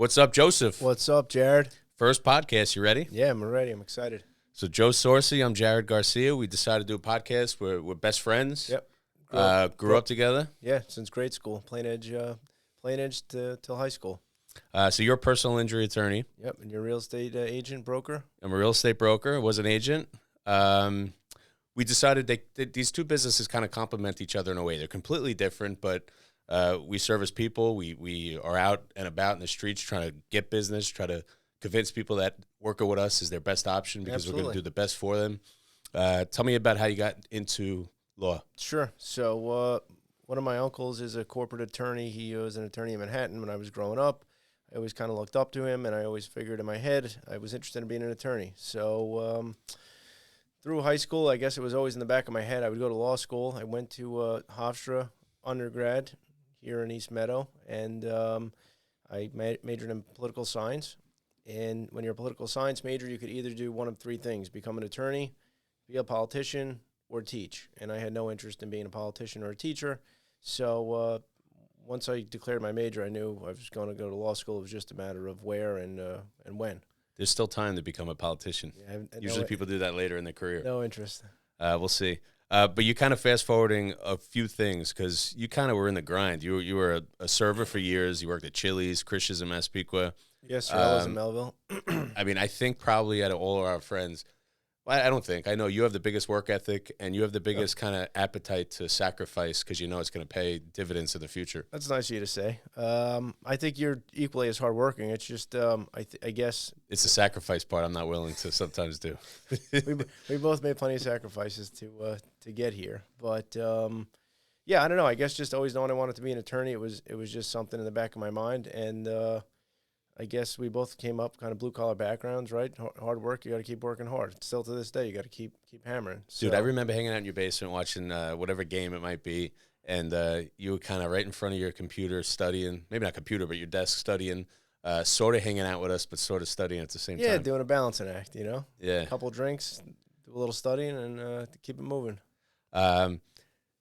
What's up, Joseph? What's up, Jared? First podcast, you ready? Yeah, I'm ready. I'm excited. So Joe Sorce, I'm Jared Garcia. We decided to do a podcast. We're best friends. Yep. Grew up together. Yeah, since grade school, plainedge till high school. So you're a personal injury attorney. Yep, and you're a real estate agent, broker? I'm a real estate broker. Was an agent. We decided these two businesses kind of complement each other in a way. They're completely different, but we service people. We are out and about in the streets trying to get business, try to convince people that working with us is their best option because Absolutely. we're going to do the best for them. Tell me about how you got into law. Sure. So one of my uncles is a corporate attorney. He was an attorney in Manhattan when I was growing up. I always kind of looked up to him, and I always figured in my head I was interested in being an attorney. So through high school, I guess it was always in the back of my head. I would go to law school. I went to Hofstra undergrad here in East Meadow, and I majored in political science. And when you're a political science major, you could either do one of three things: become an attorney, be a politician, or teach. And I had no interest in being a politician or a teacher. So once I declared my major, I knew I was going to go to law school. It was just a matter of where and when. There's still time to become a politician. Yeah, Usually people do that later in their career. No interest. We'll see. But you kind of fast forwarding a few things because you kind of were in the grind. You were a server for years. You worked at Chili's, Christian's in Massapequa. Yes, sir. I was in Melville. I mean, I think probably out of all of our friends, I don't think. I know you have the biggest work ethic and you have the biggest kind of appetite to sacrifice because you know it's going to pay dividends in the future. That's nice of you to say. I think you're equally as hardworking. It's just, I guess... It's the sacrifice part I'm not willing to sometimes do. we both made plenty of sacrifices to get here. But, yeah, I don't know. I guess just always knowing I wanted to be an attorney, it was just something in the back of my mind. And I guess we both came up kind of blue-collar backgrounds, right? Hard work, you got to keep working hard. Still to this day, you got to keep hammering. Dude, I remember hanging out in your basement watching whatever game it might be, and you were kind of right in front of your computer studying, maybe not computer, but your desk studying, sort of hanging out with us, but sort of studying at the same time. Yeah, doing a balancing act, you know? Yeah. A couple of drinks, do a little studying, and keep it moving.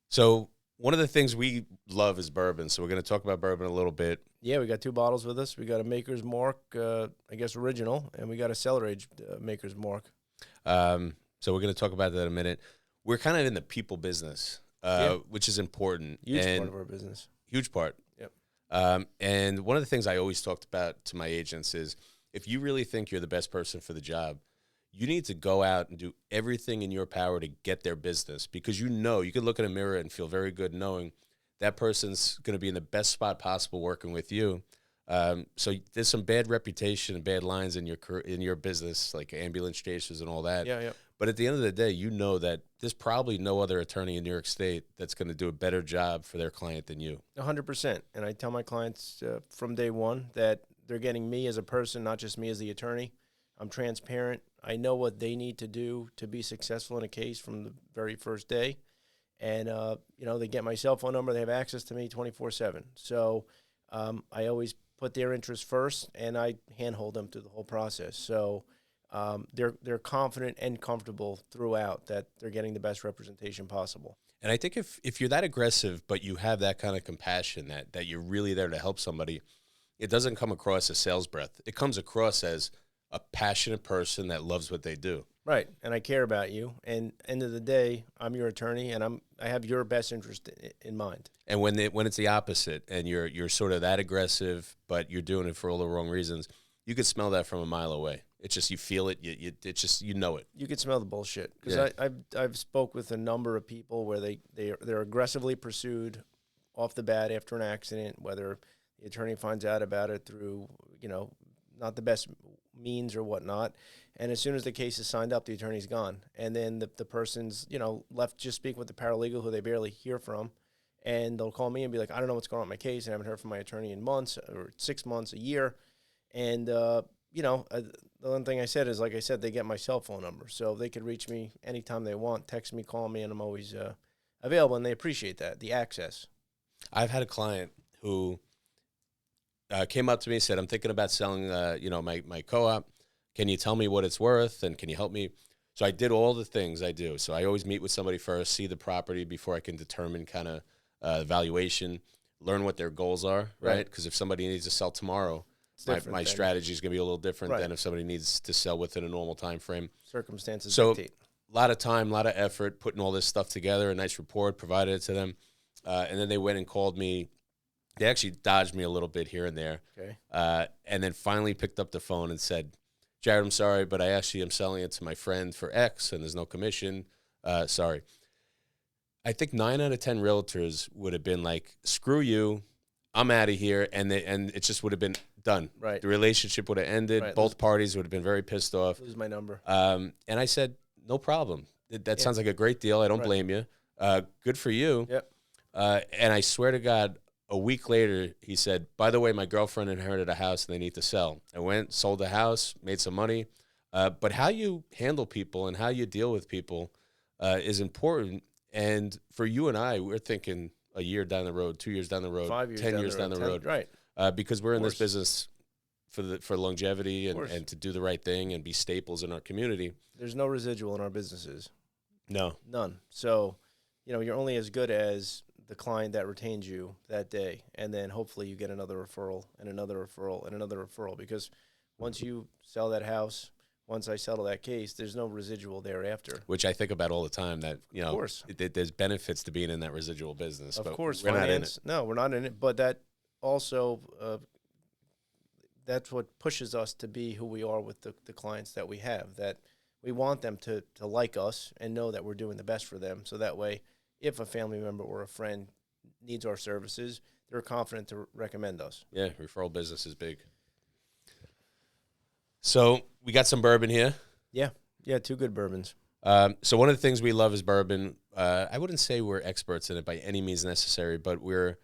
So one of the things we love is bourbon, so we're going to talk about bourbon a little bit. Yeah, we got two bottles with us. We got a Makers Mark, I guess original, and we got a Cellar Aged Makers Mark. So we're going to talk about that in a minute. We're kind of in the people business, which is important. Huge part of our business. Huge part. Yep. And one of the things I always talked about to my agents is if you really think you're the best person for the job, you need to go out and do everything in your power to get their business because you know you can look in a mirror and feel very good knowing that person's going to be in the best spot possible working with you. So there's some bad reputation and bad lines in your business, like ambulance chasers and all that. Yeah. But at the end of the day, you know that there's probably no other attorney in New York State that's going to do a better job for their client than you. 100%. And I tell my clients from day one that they're getting me as a person, not just me as the attorney. I'm transparent. I know what they need to do to be successful in a case from the very first day. And, they get my cell phone number. They have access to me 24/7. So I always put their interests first, and I handhold them through the whole process. So they're confident and comfortable throughout that they're getting the best representation possible. And I think if you're that aggressive, but you have that kind of compassion that you're really there to help somebody, it doesn't come across as sales breath. It comes across as a passionate person that loves what they do. Right, and I care about you. And end of the day, I'm your attorney, and I have your best interest in mind. And when it's the opposite, and you're sort of that aggressive, but you're doing it for all the wrong reasons, you could smell that from a mile away. It's just you feel it. It's just you know it. You could smell the bullshit because I've spoke with a number of people where they're aggressively pursued off the bat after an accident, whether the attorney finds out about it through not the best means or whatnot. And as soon as the case is signed up, the attorney's gone. And then the person's, left just speaking with the paralegal who they barely hear from. And they'll call me and be like, I don't know what's going on with my case. I haven't heard from my attorney in months or 6 months, a year. And, the one thing I said is, like I said, they get my cell phone number. So they could reach me anytime they want, text me, call me, and I'm always available. And they appreciate that, the access. I've had a client who came up to me and said, I'm thinking about selling, my co-op. Can you tell me what it's worth, and can you help me? So I did all the things I do. So I always meet with somebody first, see the property before I can determine kind of valuation, learn what their goals are, right? Because if somebody needs to sell tomorrow, my strategy is going to be a little different than if somebody needs to sell within a normal time frame. Circumstances So dictate. A lot of time, a lot of effort, putting all this stuff together, a nice report, provided it to them. And then they went and called me. They actually dodged me a little bit here and there. Okay. And then finally picked up the phone and said, Jared, I'm sorry, but I actually am selling it to my friend for X, and there's no commission. Sorry. I think 9 out of 10 realtors would have been like, screw you, I'm out of here, and it just would have been done. Right. The relationship would have ended. Right. Both parties would have been very pissed off. Lose my number. And I said, no problem. That sounds like a great deal. I don't blame you. Good for you. Yep. And I swear to God, a week later, he said, by the way, my girlfriend inherited a house and they need to sell. I went, sold the house, made some money. But how you handle people and how you deal with people is important. And for you and I, we're thinking a year down the road, 2 years down the road, 5 years 10 years down the road. Right. Because we're in this business for longevity and to do the right thing and be staples in our community. There's no residual in our businesses. No. None. So, you're only as good as the client that retains you that day. And then hopefully you get another referral and another referral and another referral. Because once you sell that house, once I settle that case, there's no residual thereafter. Which I think about all the time that, of course. There's benefits to being in that residual business. Of but course. We're not in it. No, we're not in it. But that also, that's what pushes us to be who we are with the clients that we have, that we want them to like us and know that we're doing the best for them. So that way, if a family member or a friend needs our services, they're confident to recommend us. Yeah, referral business is big. So we got some bourbon here. Yeah, 2 good bourbons. So one of the things we love is bourbon. I wouldn't say we're experts in it by any means necessary, but we're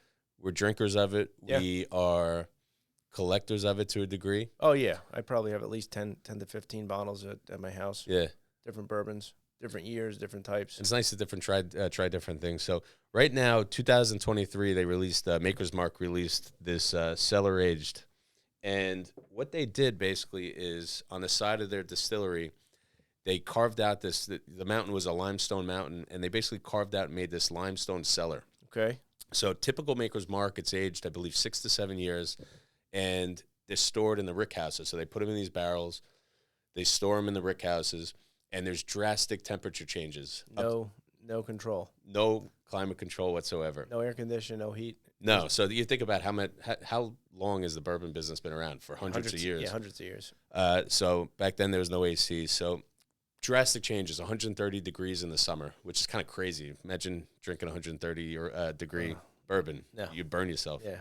drinkers of it. Yeah. We are collectors of it to a degree. Oh, yeah. I probably have at least 10 to 15 bottles at my house. Yeah. Different bourbons, different years, different types. It's nice to try different things. So right now, 2023, they released, Makers Mark released this Cellar Aged. And what they did basically is on the side of their distillery, they carved out the mountain was a limestone mountain, and they basically carved out and made this limestone cellar. Okay. So typical Makers Mark, it's aged, I believe, 6 to 7 years, and they're stored in the rick houses. So they put them in these barrels, they store them in the rick houses, and there's drastic temperature changes. No control. No climate control whatsoever. No air condition, no heat. No. So you think about how long has the bourbon business been around? For hundreds of years. Yeah, hundreds of years. So back then there was no AC. So drastic changes, 130 degrees in the summer, which is kind of crazy. Imagine drinking 130 degree bourbon. No. You'd burn yourself. Yeah.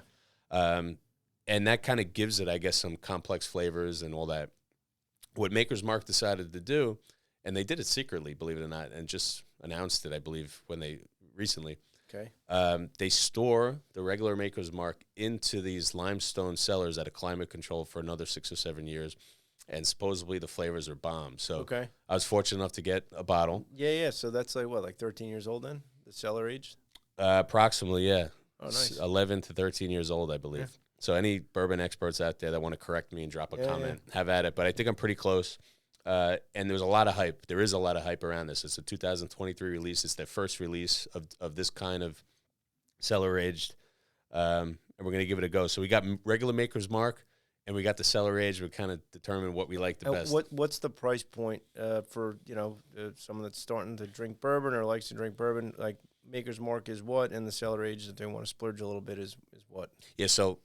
And that kind of gives it, I guess, some complex flavors and all that. What Makers Mark decided to do, and they did it secretly, believe it or not, and just announced it, I believe, recently. Okay. They store the regular Makers Mark into these limestone cellars at a climate control for another 6 or 7 years, and supposedly the flavors are bomb. So okay. I was fortunate enough to get a bottle. Yeah. So that's like 13 years old then, the cellar aged? Approximately, yeah. Oh, nice. 11 to 13 years old, I believe. Yeah. So any bourbon experts out there that want to correct me and drop a comment, have at it. But I think I'm pretty close. And there's a lot of hype. There is a lot of hype around this. It's a 2023 release. It's their first release of this kind of cellar aged. And we're going to give it a go. So we got regular Makers Mark, and we got the cellar aged. We kind of determine what we like the best. What's the price point for someone that's starting to drink bourbon or likes to drink bourbon? Like Makers Mark is what, and the cellar aged that they want to splurge a little bit is what? Yeah. So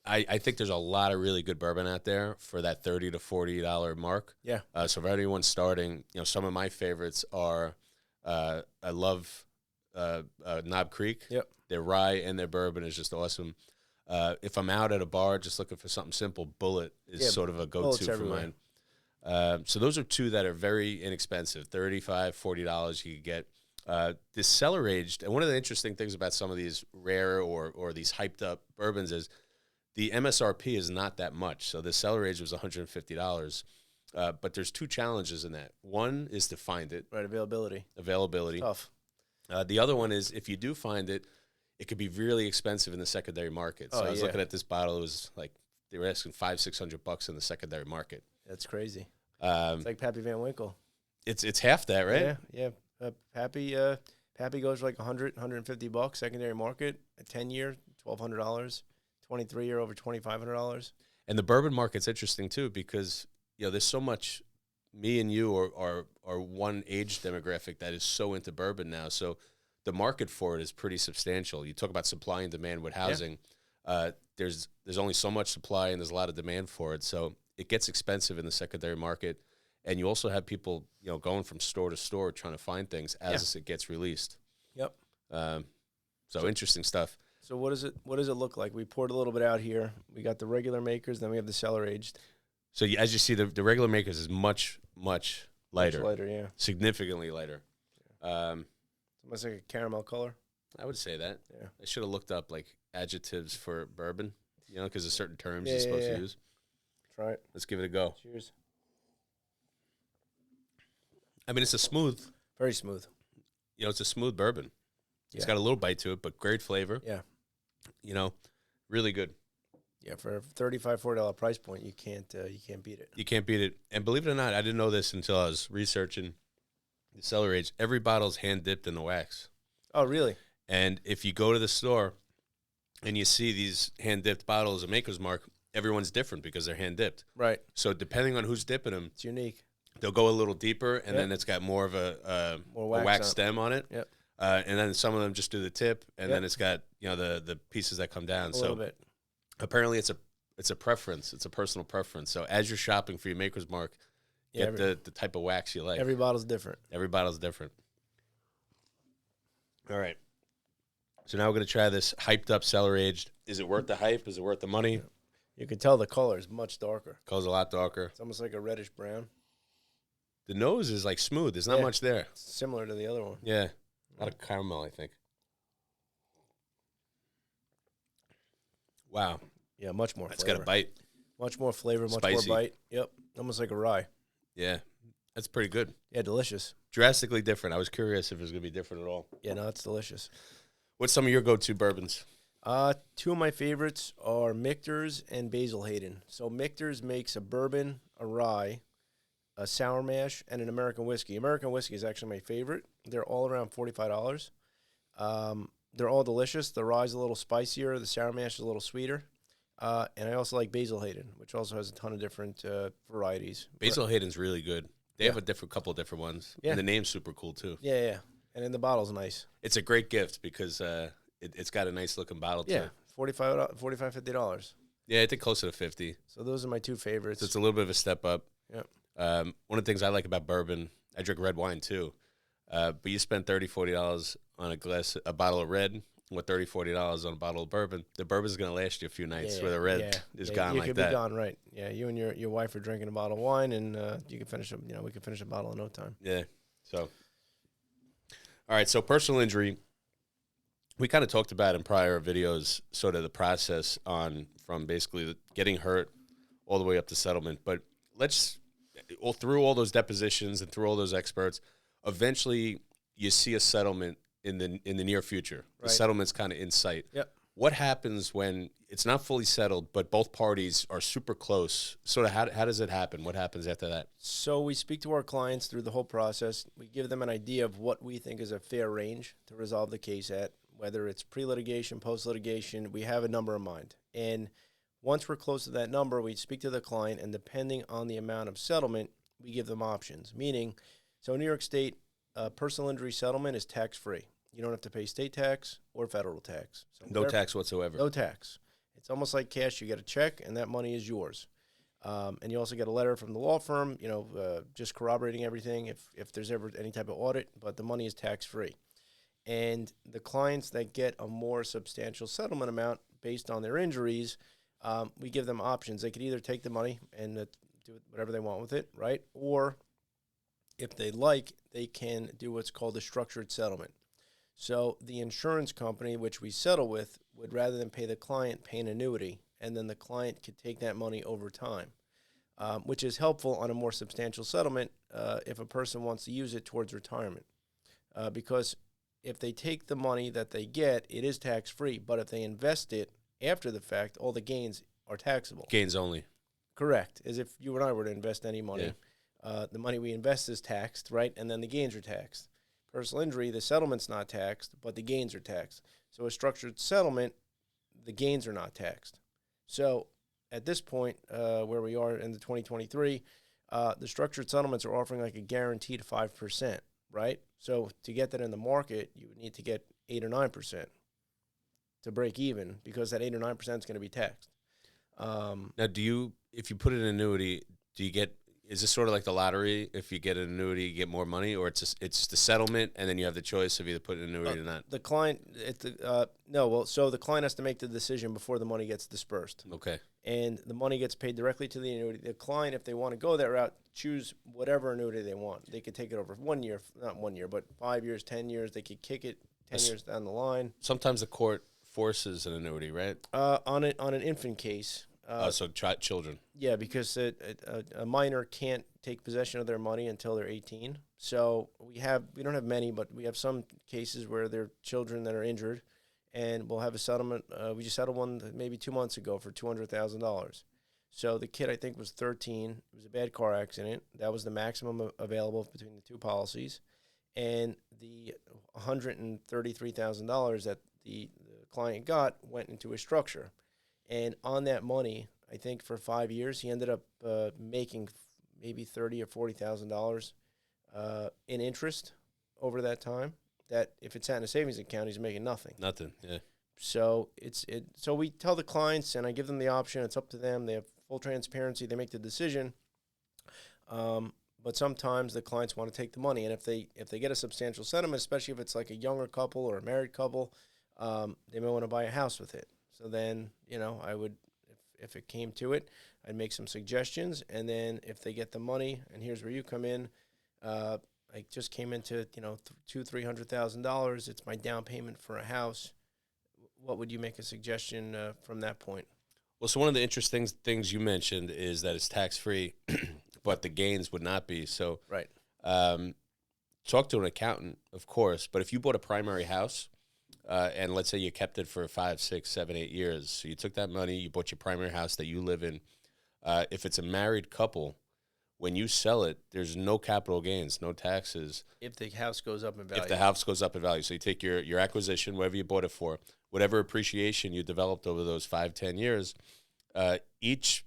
I think there's a lot of really good bourbon out there for that $30 to $40 mark. Yeah. So for anyone starting, some of my favorites are, I love Knob Creek. Yep. Their rye and their bourbon is just awesome. If I'm out at a bar just looking for something simple, Bullet is sort of a go-to for mine. So those are two that are very inexpensive, $35, $40 you could get. This cellar aged, and one of the interesting things about some of these rare or these hyped up bourbons is the MSRP is not that much. So the cellar aged was $150. But there's two challenges in that. One is to find it. Right, availability. Tough. The other one is if you do find it, it could be really expensive in the secondary market. So I was looking at this bottle. It was like they were asking $500-$600 in the secondary market. That's crazy. It's like Pappy Van Winkle. It's half that, right? Yeah. Pappy goes for like $100-$150 secondary market. A 10-year, $1,200. 23-year over $2,500. And the bourbon market's interesting too because there's so much. Me and you are one age demographic that is so into bourbon now. So the market for it is pretty substantial. You talk about supply and demand with housing. There's only so much supply and there's a lot of demand for it. So it gets expensive in the secondary market. And you also have people, going from store to store trying to find things as it gets released. Yep. So interesting stuff. So what does it look like? We poured a little bit out here. We got the regular Makers, then we have the Cellar Aged. So as you see, the regular Makers is much lighter. Much lighter, yeah. Significantly lighter. Almost like a caramel color. I would say that. Yeah. I should have looked up like adjectives for bourbon, because there's certain terms you're supposed to use. Try it. Let's give it a go. Cheers. I mean, it's a smooth. Very smooth. It's a smooth bourbon. Yeah. It's got a little bite to it, but great flavor. Yeah. Really good. Yeah, for a $40 price point, you can't beat it. You can't beat it. And believe it or not, I didn't know this until I was researching the Cellar Aged. Every bottle's hand dipped in the wax. Oh, really? And if you go to the store and you see these hand dipped bottles of Makers Mark, everyone's different because they're hand dipped. Right. So depending on who's dipping them, it's unique. They'll go a little deeper, and then it's got more of a wax stem on it. Yep. And then some of them just do the tip, and then it's got the pieces that come down. A little bit. Apparently it's a preference. It's a personal preference. So as you're shopping for your Makers Mark, get the type of wax you like. Every bottle's different. Every bottle's different. All right. So now we're going to try this hyped up Cellar Aged. Is it worth the hype? Is it worth the money? Yeah. You can tell the color is much darker. Color's a lot darker. It's almost like a reddish brown. The nose is like smooth. There's not much there. It's similar to the other one. Yeah. A lot of caramel, I think. Wow. Yeah, much more It's flavor. got a bite. Much more flavor, much Spicy. more bite. Yep. Almost like a rye. Yeah. That's pretty good. Yeah, delicious. Drastically different. I was curious if it was going to be different at all. Yeah, no, it's delicious. What's some of your go-to bourbons? Two of my favorites are Michter's and Basil Hayden. So Michter's makes a bourbon, a rye, a sour mash, and an American whiskey. American whiskey is actually my favorite. They're all around $45. They're all delicious. The rye's a little spicier. The sour mash is a little sweeter. And I also like Basil Hayden, which also has a ton of different varieties. Basil Hayden's really good. They have a couple different ones. Yeah. And the name's super cool, too. Yeah. And then the bottle's nice. It's a great gift because it's got a nice looking bottle, too. Yeah, $50. Yeah, I think closer to 50. So those are my two favorites. So it's a little bit of a step up. Yep. One of the things I like about bourbon, I drink red wine, too. But you spend $30, $40 on a bottle of red, with $30, $40 on a bottle of bourbon. The bourbon's going to last you a few nights where the red is gone like that. You could be gone, right. Yeah, you and your wife are drinking a bottle of wine, and you can finish we can finish a bottle in no time. Yeah. So, all right, so personal injury, we kind of talked about in prior videos sort of the process from basically getting hurt all the way up to settlement. But through all those depositions and through all those experts, eventually you see a settlement in the near future. Right. The settlement's kind of in sight. Yep. What happens when it's not fully settled, but both parties are super close? Sort of how does it happen? What happens after that? So we speak to our clients through the whole process. We give them an idea of what we think is a fair range to resolve the case at, whether it's pre-litigation, post-litigation. We have a number in mind. And once we're close to that number, we speak to the client, and depending on the amount of settlement, we give them options. Meaning, so in New York State, personal injury settlement is tax-free. You don't have to pay state tax or federal tax. So no tax whatsoever. No tax. It's almost like cash. You get a check, and that money is yours. And you also get a letter from the law firm, just corroborating everything if there's ever any type of audit, but the money is tax-free. And the clients that get a more substantial settlement amount based on their injuries, we give them options. They could either take the money and do whatever they want with it, right? Or if they like, they can do what's called a structured settlement. So the insurance company, which we settle with, would rather than pay the client, pay an annuity, and then the client could take that money over time, which is helpful on a more substantial settlement if a person wants to use it towards retirement. Because if they take the money that they get, it is tax-free, but if they invest it after the fact, all the gains are taxable. Gains only. Correct. As if you and I were to invest any money. Yeah. The money we invest is taxed, right? And then the gains are taxed. Personal injury, the settlement's not taxed, but the gains are taxed. So a structured settlement, the gains are not taxed. So at this point, where we are in the 2023, the structured settlements are offering like a guaranteed 5%, right? So to get that in the market, you would need to get 8 or 9% to break even, because that 8 or 9% is going to be taxed. Now, if you put in an annuity, is this sort of like the lottery? If you get an annuity, you get more money, or it's the settlement, and then you have the choice of either putting an annuity or not? The client, so the client has to make the decision before the money gets dispersed. Okay. And the money gets paid directly to the annuity. The client, if they want to go that route, choose whatever annuity they want. They could take it over 1 year, not 1 year, but 5 years, 10 years. They could kick it 10 years down the line. Sometimes the court forces an annuity, right? On an infant case. So children. Yeah, because a minor can't take possession of their money until they're 18. So we don't have many, but we have some cases where there are children that are injured, and we'll have a settlement. We just settled one maybe 2 months ago for $200,000. So the kid, I think, was 13. It was a bad car accident. That was the maximum available between the two policies. And the $133,000 that the client got went into a structure. And on that money, I think for 5 years, he ended up making maybe $30,000 or $40,000 in interest over that time. That if it's in a savings account, he's making nothing. Nothing, yeah. So so we tell the clients, and I give them the option. It's up to them. They have full transparency. They make the decision. But sometimes the clients want to take the money, and if they get a substantial settlement, especially if it's like a younger couple or a married couple, they may want to buy a house with it. So then, I would, if it came to it, I'd make some suggestions, and then if they get the money, and here's where you come in, I just came into $200,000-$300,000. It's my down payment for a house. What would you make a suggestion from that point? Well, so one of the interesting things you mentioned is that it's tax free, but the gains would not be. So, right. Talk to an accountant, of course. But if you bought a primary house, and let's say you kept it for 5, 6, 7, 8 years. So you took that money, you bought your primary house that you live in. If it's a married couple, when you sell it, there's no capital gains, no taxes. If the house goes up in value. If the house goes up in value. So you take your acquisition, whatever you bought it for, whatever appreciation you developed over those 5, 10 years, each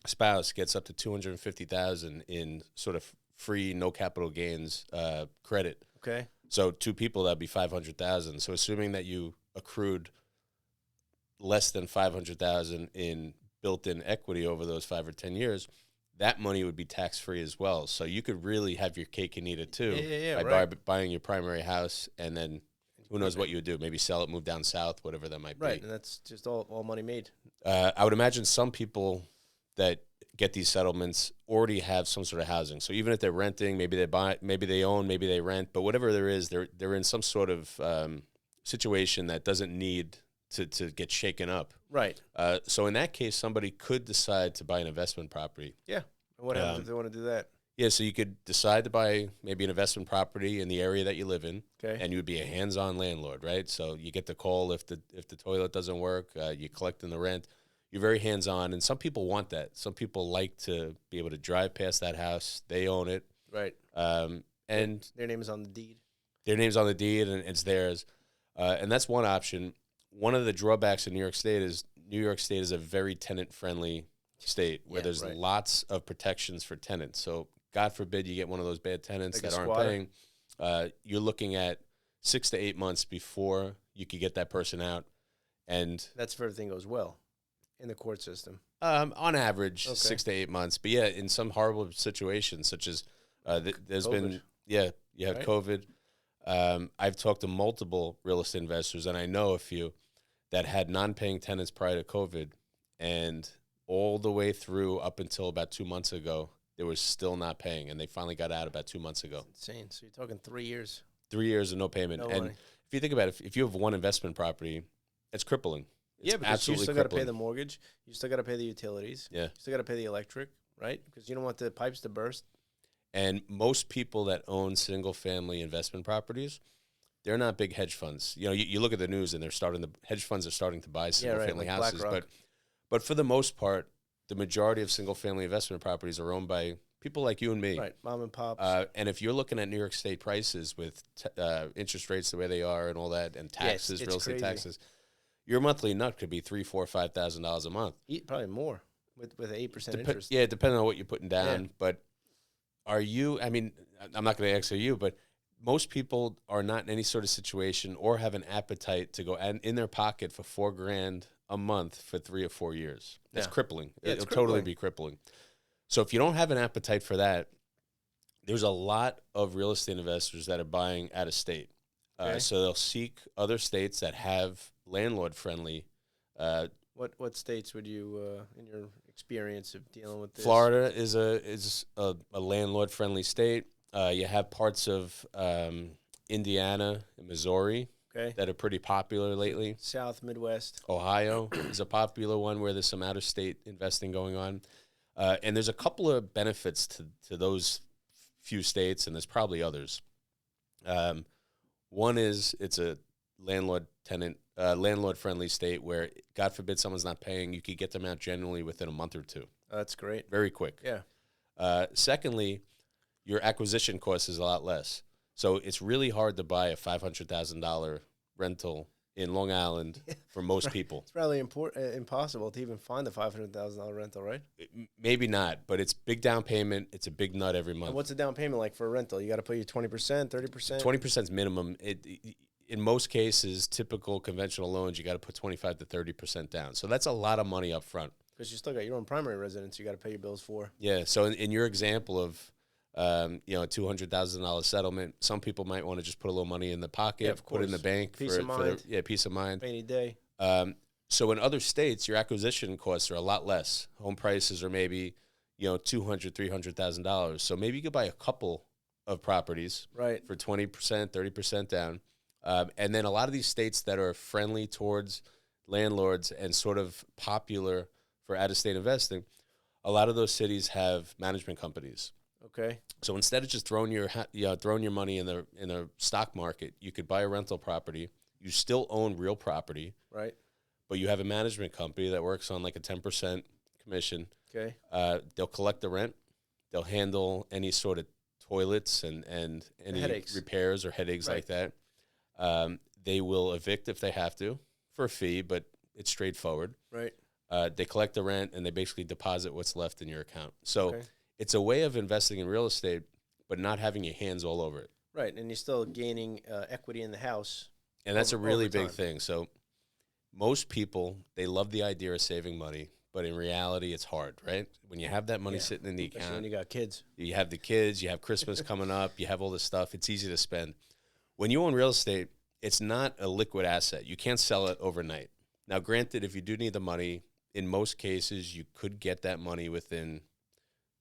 spouse gets up to $250,000 in sort of free, no capital gains credit. Okay. So 2 people, that'd be $500,000. So assuming that you accrued less than $500,000 in built-in equity over those 5 or 10 years, that money would be tax-free as well. So you could really have your cake and eat it too by buying your primary house, and then who knows what you would do? Maybe sell it, move down south, whatever that might be. Right, and that's just all money made. I would imagine some people that get these settlements already have some sort of housing. So even if they're renting, maybe they buy, maybe they own, maybe they rent, but whatever there is, they're in some sort of situation that doesn't need to get shaken up. Right. So in that case, somebody could decide to buy an investment property. Yeah. And what happens if they want to do that? Yeah, so you could decide to buy maybe an investment property in the area that you live in, okay, and you would be a hands-on landlord, right? So you get the call if the toilet doesn't work, you collect in the rent. You're very hands-on, and some people want that. Some people like to be able to drive past that house. They own it. Right. And their name is on the deed. Their name's on the deed, and it's theirs. And that's one option. One of the drawbacks in New York State is a very tenant-friendly state where there's lots of protections for tenants. So God forbid you get one of those bad tenants like that aren't paying. You're looking at 6 to 8 months before you could get that person out. And that's if everything goes well in the court system. On average, 6 to 8 months. But yeah, in some horrible situations, such as there's COVID. you had COVID. I've talked to multiple real estate investors, and I know a few that had non-paying tenants prior to COVID, and all the way through up until about 2 months ago, they were still not paying, and they finally got out about 2 months ago. That's insane. So you're talking 3 years. 3 years of no payment. No and money. if you think about it, if you have one investment property, it's crippling. It's because you still got to pay the crippling. mortgage. You still got to pay the utilities. Yeah. You still got to pay the electric, right? Because you don't want the pipes to burst. And most people that own single-family investment properties, they're not big hedge funds. You know, you look at the news, and hedge funds are starting to buy single-family like houses. BlackRock. But for the most part, the majority of single-family investment properties are owned by people like you and me. Right, mom and pops. And if you're looking at New York State prices with interest rates the way they are and all that, and taxes, real estate taxes, your monthly nut could be $3,000, $4,000, $5,000 a month. Probably more with 8% interest. Yeah, depending on what you're putting down. Yeah. But are you? I mean, I'm not going to answer you, but most people are not in any sort of situation or have an appetite to go in their pocket for $4,000 a month for 3 or 4 years. That's crippling. Yeah, It'll totally be crippling. So if you don't have an appetite for that, there's a lot of real estate investors that are buying out of state. Okay. So they'll seek other states that have landlord-friendly. What states would you, in your experience of dealing with this? Florida is a landlord-friendly state. You have parts of Indiana and Missouri that are pretty popular lately. South, Midwest. Ohio is a popular one where there's some out-of-state investing going on. And there's a couple of benefits to those few states, and there's probably others. One is it's a landlord-friendly state where, God forbid, someone's not paying, you could get them out generally within a month or two. That's great. Very quick. Yeah. Secondly, your acquisition cost is a lot less. So it's really hard to buy a $500,000 rental in Long Island for most people. It's probably impossible to even find a $500,000 rental, right? Maybe not, but it's big down payment. It's a big nut every month. And what's the down payment like for a rental? You got to put your 20%, 30%? 20% is minimum. In most cases, typical conventional loans, you got to put 25 to 30% down. So that's a lot of money up front. Because you still got your own primary residence you got to pay your bills for. Yeah, so in your example of a $200,000 settlement, some people might want to just put a little money in the pocket, put it in the bank. Peace of mind. Peace of mind. Rainy day. So in other states, your acquisition costs are a lot less. Home prices are maybe, $200,000, $300,000. So maybe you could buy a couple of properties for 20%, 30% down. And then a lot of these states that are friendly towards landlords and sort of popular for out-of-state investing, a lot of those cities have management companies. Okay. So instead of just throwing your money in the stock market, you could buy a rental property. You still own real property, right? But you have a management company that works on like a 10% commission. Okay. They'll collect the rent. They'll handle any sort of toilets and any repairs or headaches like that. They will evict if they have to for a fee, but it's straightforward. Right. They collect the rent and they basically deposit what's left in your account. So it's a way of investing in real estate, but not having your hands all over it. Right, and you're still gaining equity in the house. And that's a really big thing. So most people, they love the idea of saving money, but in reality, it's hard, right? When you have that money sitting in the account. When you got kids. You have the kids, you have Christmas coming up, you have all this stuff. It's easy to spend. When you own real estate, it's not a liquid asset. You can't sell it overnight. Now, granted, if you do need the money, in most cases, you could get that money within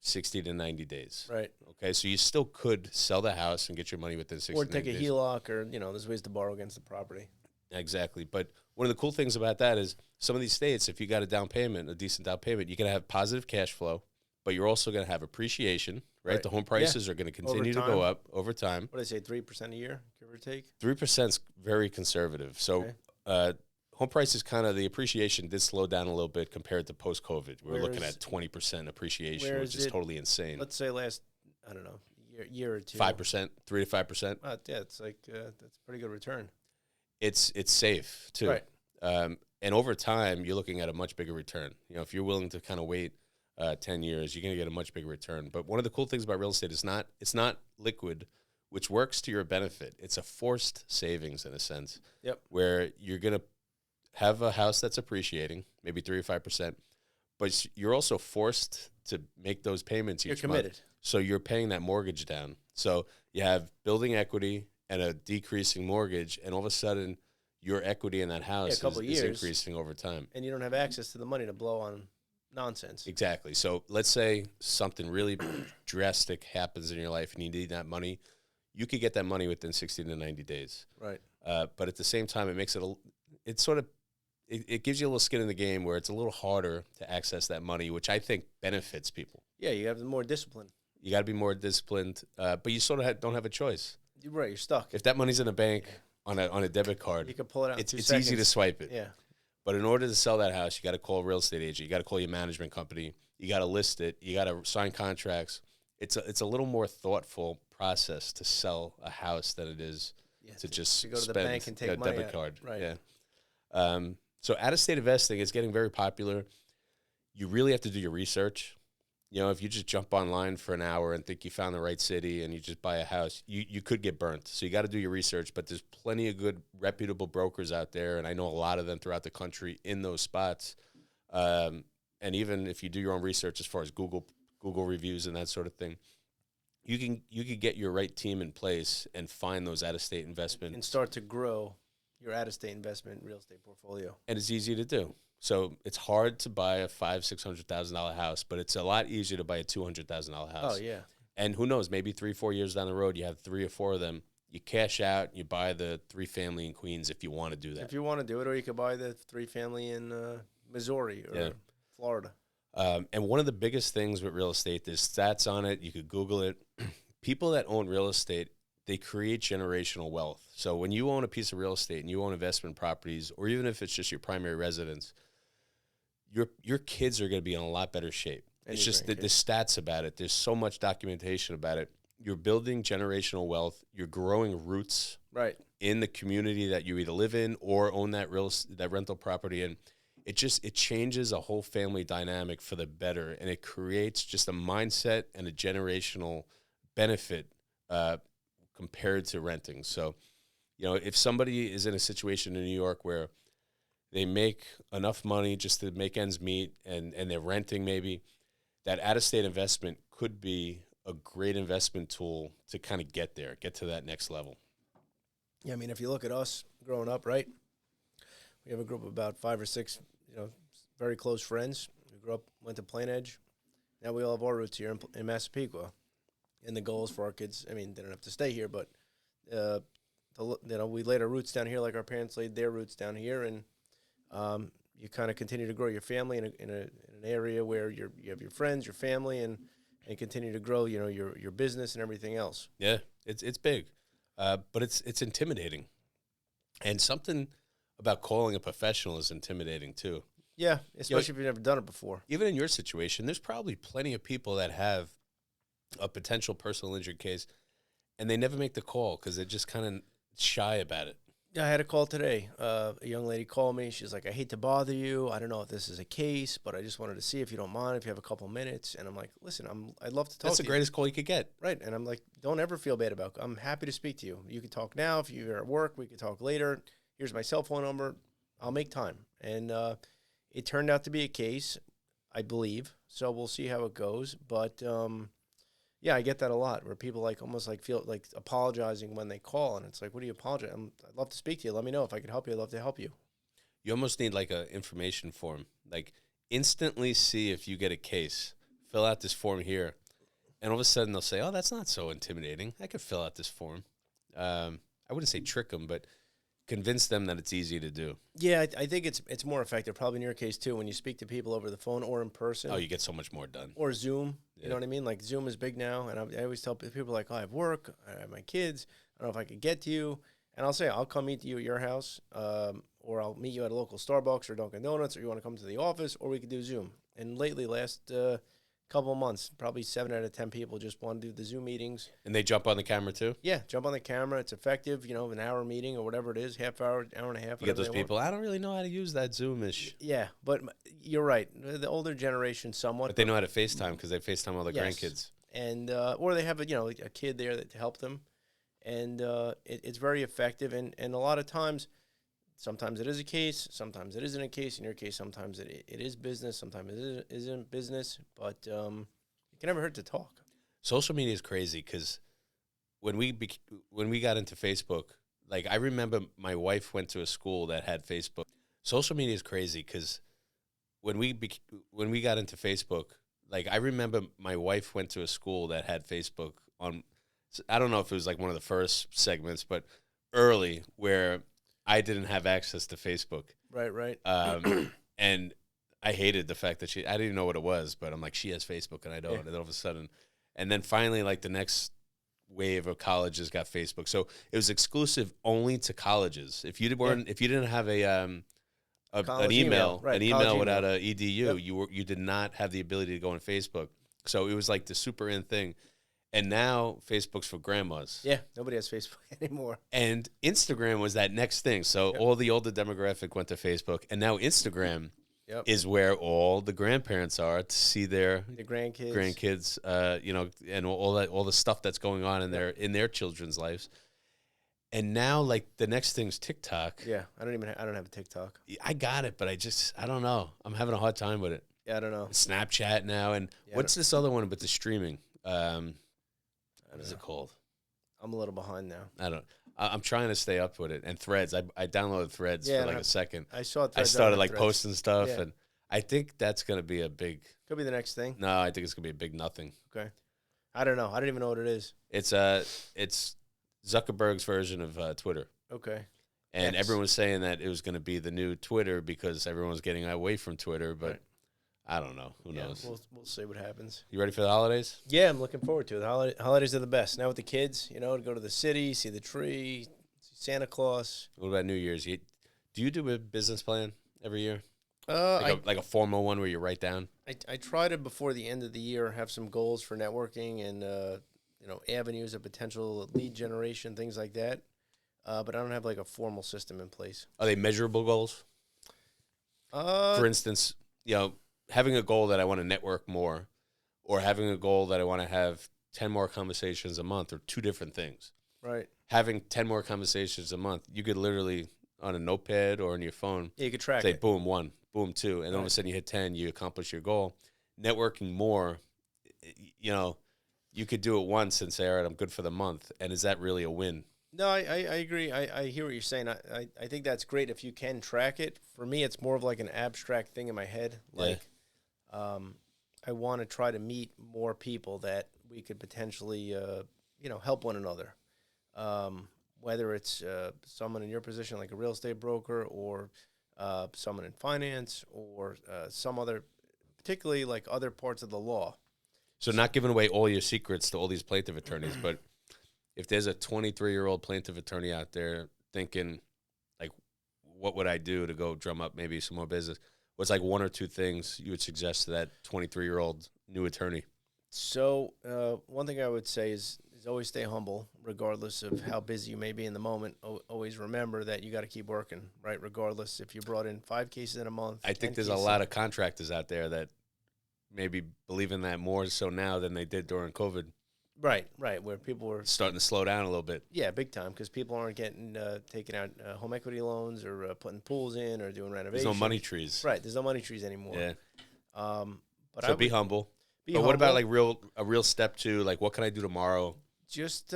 60 to 90 days. Right. Okay, so you still could sell the house and get your money within 60 to 90 days. Or take a HELOC or, there's ways to borrow against the property. Exactly. But one of the cool things about that is some of these states, if you got a decent down payment, you're going to have positive cash flow, but you're also going to have appreciation, right? The home prices are going to continue to go up over time. What did I say, 3% a year, give or take? 3% is very conservative. So home prices the appreciation did slow down a little bit compared to post-COVID. We're looking at 20% appreciation, which is totally insane. Let's say last, I don't know, year or two. 5%, 3 to 5%. Yeah, it's like, that's a pretty good return. It's safe, too. Right. And over time, you're looking at a much bigger return. If you're willing to kind of wait 10 years, you're going to get a much bigger return. But one of the cool things about real estate is it's not liquid, which works to your benefit. It's a forced savings in a sense. Yep. Where you're going to have a house that's appreciating, maybe 3 or 5%, but you're also forced to make those payments each month. You're committed. So you're paying that mortgage down. So you have building equity and a decreasing mortgage, and all of a sudden your equity in that house is increasing over time. And you don't have access to the money to blow on nonsense. Exactly. So let's say something really drastic happens in your life and you need that money. You could get that money within 60 to 90 days. Right. But at the same time, it makes it gives you a little skin in the game where it's a little harder to access that money, which I think benefits people. Yeah, you have more discipline. You got to be more disciplined, but you sort of don't have a choice. You're right, you're stuck. If that money's in a bank on a debit card, you can pull it out. It's easy to swipe it. Yeah. But in order to sell that house, you got to call a real estate agent. You got to call your management company. You got to list it. You got to sign contracts. It's a little more thoughtful process to sell a house than it is to just go to spend the bank and take a money debit out. card. Right. Yeah. So out-of-state investing is getting very popular. You really have to do your research. You know, if you just jump online for an hour and think you found the right city and you just buy a house, you could get burnt. So you got to do your research, but there's plenty of good, reputable brokers out there, and I know a lot of them throughout the country in those spots. And even if you do your own research as far as Google reviews and that sort of thing, you can get your right team in place and find those out-of-state investments. And start to grow your out-of-state investment real estate portfolio. And it's easy to do. So it's hard to buy a $500,000-$600,000 house, but it's a lot easier to buy a $200,000 house. Oh, yeah. And who knows, maybe 3-4 years down the road, you have 3 or 4 of them. You cash out, you buy the 3-family in Queens if you want to do that. If you want to do it, or you could buy the 3-family in Missouri or Florida. And one of the biggest things with real estate, there's stats on it. You could Google it. People that own real estate, they create generational wealth. So when you own a piece of real estate and you own investment properties, or even if it's just your primary residence, your kids are going to be in a lot better shape. It's just the stats about it. There's so much documentation about it. You're building generational wealth. You're growing roots in the community that you either live in or own that rental property in. It changes a whole family dynamic for the better, and it creates just a mindset and a generational benefit compared to renting. So, you know, if somebody is in a situation in New York where they make enough money just to make ends meet and they're renting maybe, that out-of-state investment could be a great investment tool to kind of get to that next level. Yeah, I mean, if you look at us growing up, right, we have a group of about 5 or 6, very close friends. We grew up, went to plainedge. Now we all have our roots here in Massapequa. And the goal is for our kids, I mean, they don't have to stay here, but, we laid our roots down here like our parents laid their roots down here, and you kind of continue to grow your family in an area where you have your friends, your family, and continue to grow, your business and everything else. Yeah, it's big, but it's intimidating, and something about calling a professional is intimidating too. Yeah, especially if you've never done it before. Even in your situation, there's probably plenty of people that have a potential personal injury case, and they never make the call because they're just kind of shy about it. Yeah, I had a call today. A young lady called me. She's like, I hate to bother you. I don't know if this is a case, but I just wanted to see if you don't mind, if you have a couple minutes. And I'm like, listen, I'd love to talk to you. That's the greatest call you could get. Right. And I'm like, don't ever feel bad about it. I'm happy to speak to you. You can talk now. If you're at work, we can talk later. Here's my cell phone number. I'll make time. And it turned out to be a case, I believe. So we'll see how it goes. But yeah, I get that a lot, where people almost feel like apologizing when they call, and it's like, what do you apologize? I'd love to speak to you. Let me know if I can help you. I'd love to help you. You almost need like a information form, like instantly see if you get a case. Fill out this form here, and all of a sudden they'll say, "Oh, that's not so intimidating. I could fill out this form." I wouldn't say trick them, but convince them that it's easy to do. Yeah, I think it's more effective, probably in your case too, when you speak to people over the phone or in person. Oh, you get so much more done. Or Zoom, you know what I mean? Like Zoom is big now, and I always tell people like, oh, I have work, I have my kids, I don't know if I could get to you, and I'll say, I'll come meet you at your house, or I'll meet you at a local Starbucks or Dunkin' Donuts, or you want to come to the office, or we could do Zoom. And lately, last couple of months, probably 7 out of 10 people just want to do the Zoom meetings. And they jump on the camera too? Yeah, jump on the camera. It's effective, an hour meeting or whatever it is, half hour, hour and a half. You get those people, I don't really know how to use that Zoom-ish. Yeah, but you're right. The older generation somewhat. But they know how to FaceTime because they FaceTime all their grandkids. And, or they have, a kid there to help them. And it's very effective. And a lot of times, sometimes it is a case, sometimes it isn't a case. In your case, sometimes it is business, sometimes it isn't business, but it can never hurt to talk. Social media is crazy because when we got into Facebook, like I remember my wife went to a school that had Facebook. Social media is crazy because when we got into Facebook, like I remember my wife went to a school that had Facebook on. I don't know if it was like one of the first segments, but early where I didn't have access to Facebook. Right. And I hated the fact that I didn't know what it was, but I'm like, she has Facebook and I don't. Yeah. And then all of a sudden, and then finally, like the next wave of colleges got Facebook. So it was exclusive only to colleges. If you didn't have an email without an edu, you did not have the ability to go on Facebook. So it was like the super in thing. And now Facebook's for grandmas. Yeah, nobody has Facebook anymore. And Instagram was that next thing. So all the older demographic went to Facebook, and now Instagram is where all the grandparents are to see their grandkids, and all the stuff that's going on in their children's lives. And now, like, the next thing's TikTok. Yeah, I don't have a TikTok. I got it, but I don't know. I'm having a hard time with it. Yeah, I don't know. Snapchat now, and what's this other one with the streaming? What is it called? I'm a little behind now. I'm trying to stay up with it. And Threads. I downloaded Threads for like a second. I saw Threads. I started like posting stuff, and I think that's going to be a big... Could be the next thing. No, I think it's going to be a big nothing. Okay. I don't know. I don't even know what it is. It's Zuckerberg's version of Twitter. Okay. And everyone was saying that it was going to be the new Twitter because everyone was getting away from Twitter, but I don't know. Who knows? We'll see what happens. You ready for the holidays? Yeah, I'm looking forward to it. The holidays are the best. Now with the kids, to go to the city, see the tree, see Santa Claus. What about New Year's? Do you do a business plan every year? Like a formal one where you write down? I try to, before the end of the year, have some goals for networking and, avenues of potential lead generation, things like that. But I don't have like a formal system in place. Are they measurable goals? For instance, having a goal that I want to network more, or having a goal that I want to have 10 more conversations a month, are two different things. Right. Having 10 more conversations a month, you could literally, on a notepad or on your phone, you could track say, it. boom, 1, boom, 2, and all of a sudden you hit 10, you accomplish your goal. Networking more, you could do it once and say, all right, I'm good for the month. And is that really a win? No, I agree. I hear what you're saying. I think that's great if you can track it. For me, it's more of like an abstract thing in my head. Like, I want to try to meet more people that we could potentially, help one another. Whether it's someone in your position, like a real estate broker, or someone in finance, or some other, particularly like other parts of the law. So not giving away all your secrets to all these plaintiff attorneys, but if there's a 23-year-old plaintiff attorney out there thinking, like, what would I do to go drum up maybe some more business? What's like one or two things you would suggest to that 23-year-old new attorney? So one thing I would say is always stay humble, regardless of how busy you may be in the moment. Always remember that you got to keep working, right? Regardless if you brought in 5 cases in a month. I think there's a lot of contractors out there that maybe believe in that more so now than they did during COVID. Right, where people were starting to slow down a little bit. Yeah, big time, because people aren't getting taking out home equity loans or putting pools in or doing renovations. There's no money trees. Right, there's no money trees anymore. Yeah. But so be humble. But what about like a real step two? Like, what can I do tomorrow? Just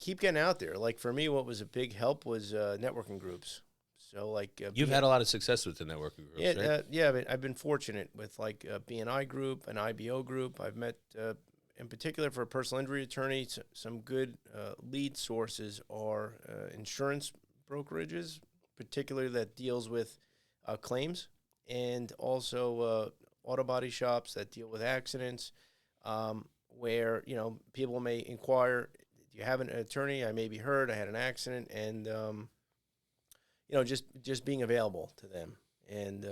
keep getting out there. Like for me, what was a big help was networking groups. So like you've had a lot of success with the networking groups, right? Yeah, I've been fortunate with like a BNI group, an IBO group. I've met. In particular, for a personal injury attorney, some good lead sources are insurance brokerages, particularly that deals with claims, and also auto body shops that deal with accidents, where people may inquire, "Do you have an attorney? I may be hurt. I had an accident," and just being available to them, and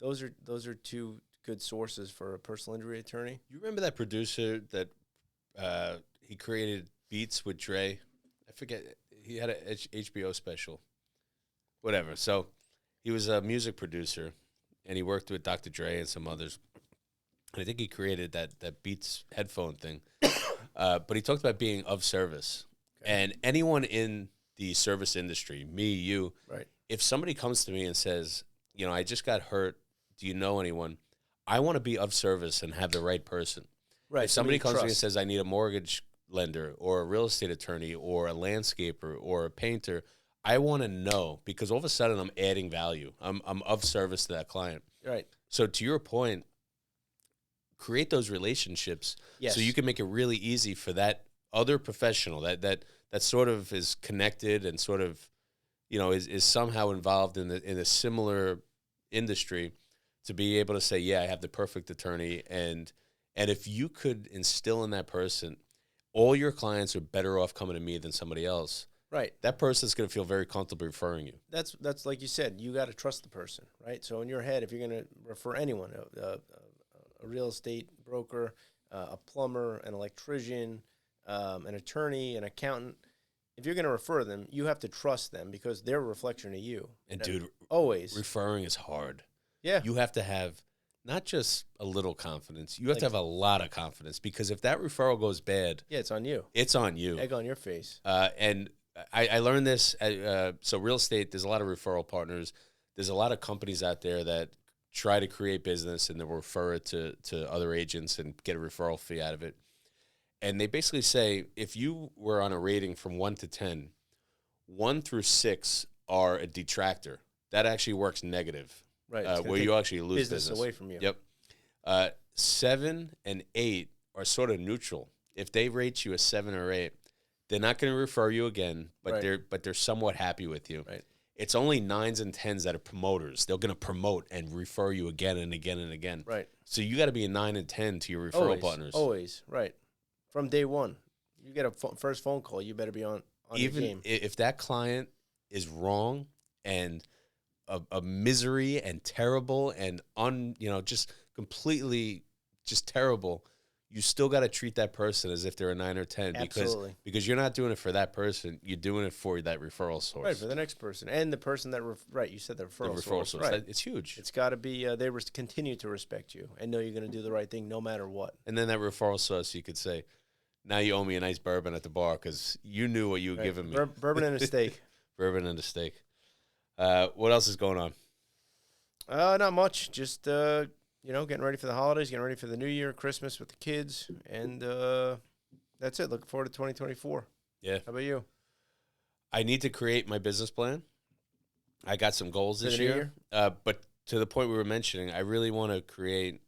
those are two good sources for a personal injury attorney. You remember that producer that he created Beats with Dre? I forget. He had a HBO special. Whatever. So he was a music producer, and he worked with Dr. Dre and some others. And I think he created that Beats headphone thing. But he talked about being of service. Okay. And anyone in the service industry, me, you, right. If somebody comes to me and says, I just got hurt, do you know anyone? I want to be of service and have the right person. Right. If somebody comes to me and says, I need a mortgage lender or a real estate attorney or a landscaper or a painter, I want to know, because all of a sudden I'm adding value. I'm of service to that client. Right. So to your point, create those relationships so you can make it really easy for that other professional that sort of is connected and sort of, is somehow involved in a similar industry, to be able to say, yeah, I have the perfect attorney. And if you could instill in that person, all your clients are better off coming to me than somebody else. Right. That person's going to feel very comfortable referring you. That's like you said, you got to trust the person, right? So in your head, if you're going to refer anyone, a real estate broker, a plumber, an electrician, an attorney, an accountant, if you're going to refer them, you have to trust them because they're a reflection of you. And dude, always referring is hard. Yeah. You have to have not just a little confidence. You have to have a lot of confidence because if that referral goes bad, yeah, it's on you. It's on you. Egg on your face. And I learned this. So real estate, there's a lot of referral partners. There's a lot of companies out there that try to create business and then refer it to other agents and get a referral fee out of it. And they basically say if you were on a rating from 1 to 10, 1 through 6 are a detractor. That actually works negative. Right. Where you actually lose business away from you. Yep. 7 and 8 are sort of neutral. If they rate you a 7 or 8, they're not going to refer you again, but they're somewhat happy with you. Right. It's only 9s and 10s that are promoters. They're going to promote and refer you again and again and again. Right. So you got to be a 9 and 10 to your referral partners. Always. Right. From day one, you get a first phone call. You better be on Even the game. If that client is wrong and a misery and terrible and just completely just terrible, you still got to treat that person as if they're a 9 or 10 because you're not doing it for that person, you're doing it for that referral source. Right, for the next person and the person that you said the referral source. Right. It's huge. It's got to be they continue to respect you and know you're going to do the right thing no matter what. And then that referral source, you could say, now you owe me a nice bourbon at the bar because you knew what you were giving me. Bourbon and a steak. Bourbon and a steak. What else is going on? Not much. Just getting ready for the holidays, getting ready for the New Year, Christmas with the kids, and that's it. Looking forward to 2024. Yeah. How about you? I need to create my business plan. I got some goals this year. But to the point we were mentioning, I really want to create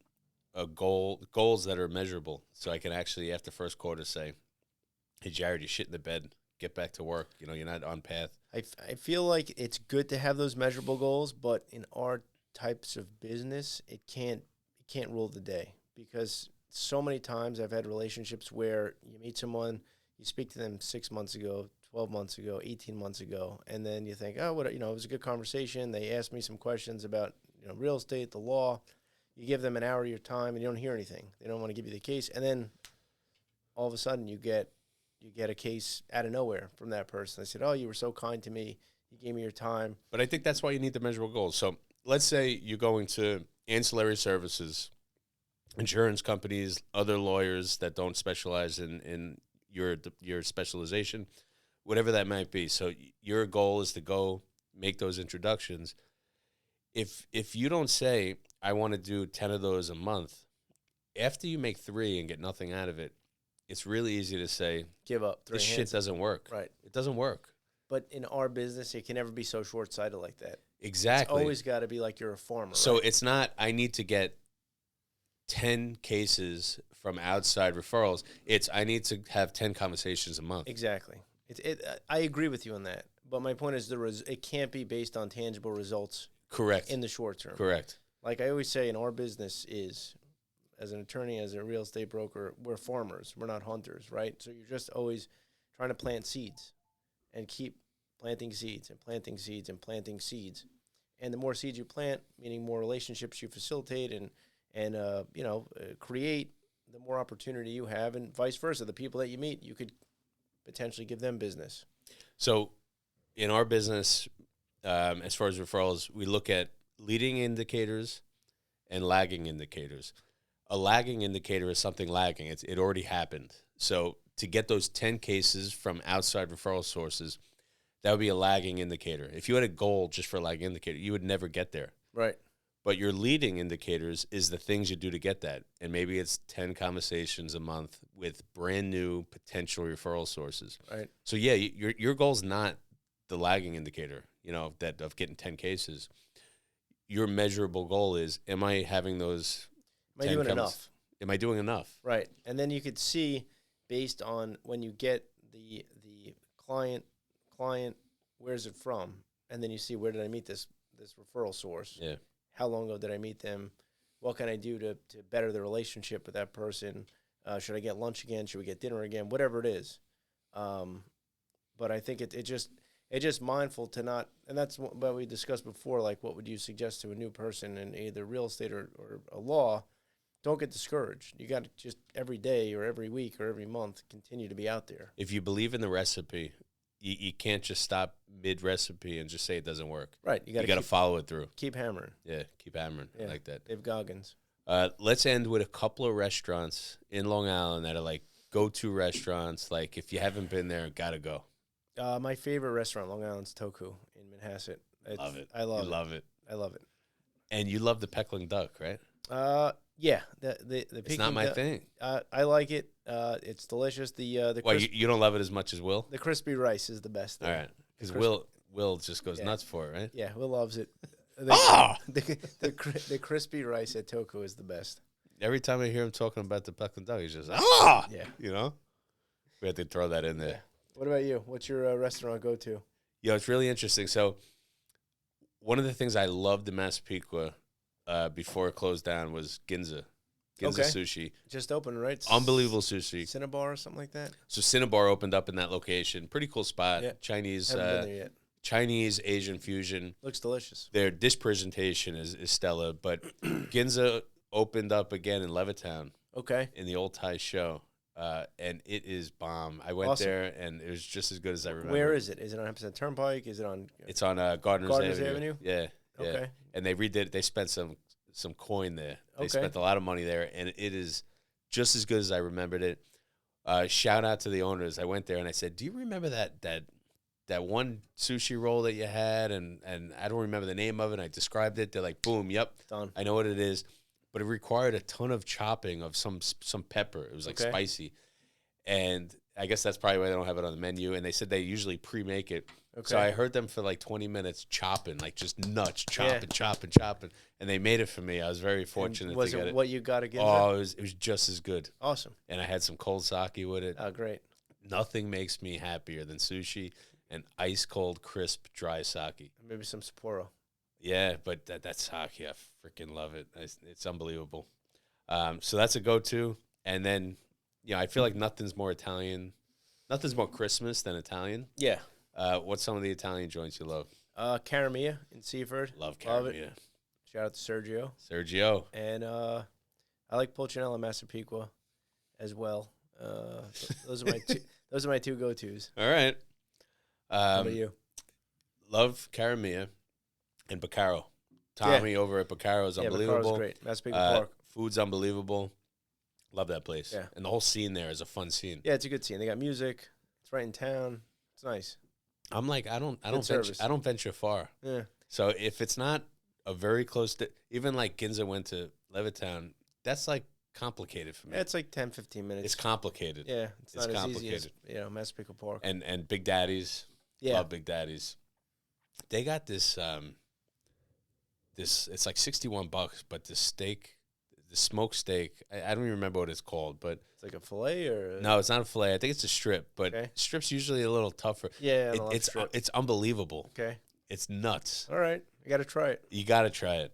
goals that are measurable, so I can actually after first quarter say, "Hey, Jared, you shit in the bed. Get back to work. You're not on path." I feel like it's good to have those measurable goals, but in our types of business, it can't rule the day because so many times I've had relationships where you meet someone, you speak to them 6 months ago, 12 months ago, 18 months ago, and then you think, oh, it was a good conversation. They asked me some questions about real estate, the law. You give them an hour of your time and you don't hear anything. They don't want to give you the case, and then all of a sudden you get a case out of nowhere from that person. They said, oh, you were so kind to me. You gave me your time. But I think that's why you need the measurable goals. So let's say you're going to ancillary services, insurance companies, other lawyers that don't specialize in your specialization, whatever that might be. So your goal is to go make those introductions. If you don't say, I want to do 10 of those a month, after you make 3 and get nothing out of it, it's really easy to say, give up. This shit doesn't work. Right. It doesn't work. But in our business, it can never be so short-sighted like that. Exactly. It's always got to be like you're a farmer. So right? It's not, I need to get 10 cases from outside referrals. It's, I need to have 10 conversations a month. Exactly. I agree with you on that. But my point is it can't be based on tangible results. Correct. In the short term. Correct. Like I always say in our business is, as an attorney, as a real estate broker, we're farmers. We're not hunters, right? So you're just always trying to plant seeds and keep planting seeds and planting seeds and planting seeds. And the more seeds you plant, meaning more relationships you facilitate and create, the more opportunity you have, and vice versa. The people that you meet, you could potentially give them business. So in our business, as far as referrals, we look at leading indicators and lagging indicators. A lagging indicator is something lagging. It already happened. So to get those 10 cases from outside referral sources, that would be a lagging indicator. If you had a goal just for a lagging indicator, you would never get there. Right. But your leading indicators is the things you do to get that. And maybe it's 10 conversations a month with brand new potential referral sources. Right. So yeah, your goal's not the lagging indicator, of getting 10 cases. Your measurable goal is, am I having those? Am I doing enough? Am I doing enough? Right. And then you could see based on when you get the client, where's it from? And then you see, where did I meet this referral source? Yeah. How long ago did I meet them? What can I do to better the relationship with that person? Should I get lunch again? Should we get dinner again? Whatever it is. But I think it's just mindful to not, and that's what we discussed before, like what would you suggest to a new person in either real estate or a law? don't get discouraged. You got to just every day or every week or every month continue to be out there. If you believe in the recipe, you can't just stop mid-recipe and just say it doesn't work. Right. You got to follow it through. Keep hammering. Yeah, keep hammering. Yeah. I like that. Dave Goggins. Let's end with a couple of restaurants in Long Island that are like go-to restaurants. Like if you haven't been there, gotta go. My favorite restaurant, Long Island's Toku in Manhasset. Love it. I love it. I love it. And you love the Peckling duck, right? Yeah. The it's not my thing. I like it. It's delicious. Well, you don't love it as much as Will? The crispy rice is the best thing. All right. Because Will just goes nuts for it, right? Yeah, Will loves it. The crispy rice at Toku is the best. Every time I hear him talking about the Peckling duck, he's just, yeah. You know? We have to throw that in there. Yeah. What about you? What's your restaurant go-to? Yeah, it's really interesting. So one of the things I loved in Massapequa before it closed down was Ginza. Ginza Sushi. Just opened, right? Unbelievable sushi. Cinnabar or something like that? So Cinnabar opened up in that location. Pretty cool spot. Yeah. Chinese. Haven't been there yet. Chinese Asian fusion. Looks delicious. Their dish presentation is stellar, but Ginza opened up again in Levittown. Okay. In the Old Thai show. And it is bomb. I went there, and it was just as good as I remember. Where is it? Is it on Hempstead Turnpike? Is it on? It's on Gardner's Avenue. Yeah. Okay. And they redid it. They spent some coin there. They Okay. spent a lot of money there, and it is just as good as I remembered it. Shout out to the owners. I went there, and I said, do you remember that one sushi roll that you had? And I don't remember the name of it. I described it. They're like, boom, yep. Done. I know what it is. But it required a ton of chopping of some pepper. It was like spicy. And I guess that's probably why they don't have it on the menu. And they said they usually pre-make it. Okay. So I heard them for like 20 minutes chopping, like just nuts, chopping. And they made it for me. I was very fortunate to get it. Was it what you got again? Oh, it was just as good. Awesome. And I had some cold sake with it. Oh, great. Nothing makes me happier than sushi and ice cold, crisp, dry sake. Maybe some Sapporo. Yeah, but that sake, I freaking love it. It's unbelievable. So that's a go-to. And then, I feel like nothing's more Christmas than Italian. Yeah. What's some of the Italian joints you love? Caramia in Seaford. Love Caramia. Shout out to Sergio. And I like Pulcinella Massapequa as well. Those are my two go-tos. All right. How about you? Love Caramia. And Baccaro. Tommy over at Baccaro is unbelievable. Baccaro's great. Massapequa Park. Food's unbelievable. Love that place. Yeah. And the whole scene there is a fun scene. Yeah, it's a good scene. They got music. It's right in town. It's nice. I'm like, I don't venture far. Yeah. So if it's not a very close even like Ginza went to Levittown, that's like complicated for me. Yeah, it's like 10, 15 minutes. It's complicated. Yeah. It's not as easy as, Massapequa Park. And Big Daddy's. Yeah. Love Big Daddy's. They got this it's like $61, but the smoked steak, I don't even remember what it's called, but it's like a fillet or no, it's not a fillet. I think it's a strip, but strip's usually a little tougher. Yeah, it's unbelievable. Okay, it's nuts. All right, I got to try it. You got to try it.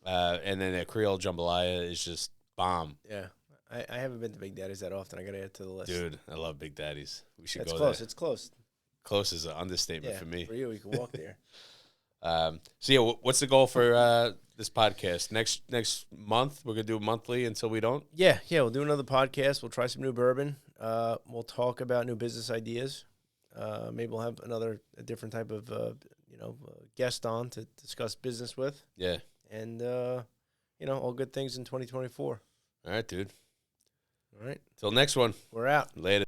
And then a Creole jambalaya is just bomb. Yeah, I haven't been to Big Daddy's that often. I got to add to the list. Dude, I love Big Daddy's. We should go close. there. It's close. Close is an understatement for me. For you, you can walk there. What's the goal for this podcast? Next month, we're gonna do monthly until we don't. Yeah, we'll do another podcast. We'll try some new bourbon. We'll talk about new business ideas. Maybe we'll have a different type of guest on to discuss business with. Yeah, and all good things in 2024. All right, dude. All right, till next one. We're out. Later.